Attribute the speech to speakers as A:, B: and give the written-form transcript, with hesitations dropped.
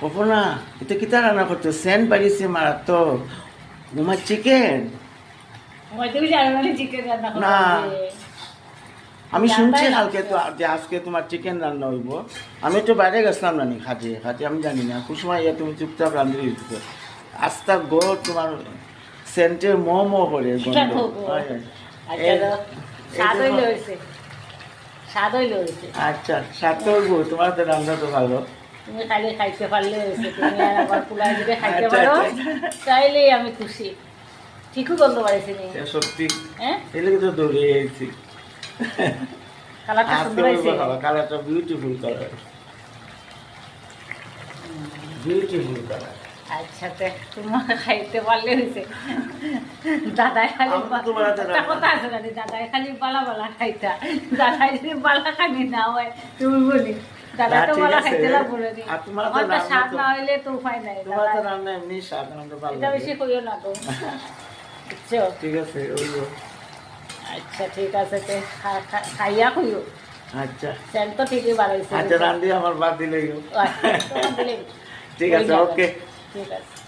A: অপনা এটা কিতা রান্না করছো সেন্ট বাড়িছে মারাত্মক তোমার চিকেন না আমি শুনছি কালকে তো যে আজকে তোমার চিকেন রান্না হইব আমি তো বাইরে গেছিলাম না খাতে খাতে আমি জানি না খুব সময় তুমি চুপচাপ রান্ধি দিতে আস্তা গো তোমার সেন্টের মোমো করে গন্ধ আচ্ছা স্বাদ হইব তোমার তো রান্না তো ভালো
B: তুমি খাইলে খাইতে পারলে হয়েছে তুমি আর আবার পোলায় যদি খাইতে পারো চাইলেই আমি খুশি ঠিকই গন্ধ পাইছি নি
A: সত্যি
B: হ্যাঁ
A: এলে তো দৌড়ে এসেছি
B: কালারটা সুন্দর হয়েছে
A: কালারটা বিউটিফুল কালার বিউটিফুল কালার
B: আচ্ছা তোমার খাইতে পারলে হয়েছে দাদাই খালি একটা কথা আছে না দাদাই খালি বালা বালা খাইতা দাদাই যদি বালা খানি না হয় তুমি বলি দাদা তো বালা খাইতে লাগবো না স্বাদ না হইলে তো উপায় নাই
A: তোমার তো রান্না এমনি স্বাদ আমাদের ভালো
B: এটা বেশি কইও না তো বুঝছো
A: ঠিক আছে ওইও
B: আচ্ছা ঠিক আছে খাইয়া কইও
A: আচ্ছা
B: সেন্ট তো ঠিকই বাড়াইছে
A: আচ্ছা রান্ধি আমার বাদ দিলেই
B: আচ্ছা
A: ঠিক আছে ওকে
B: ঠিক আছে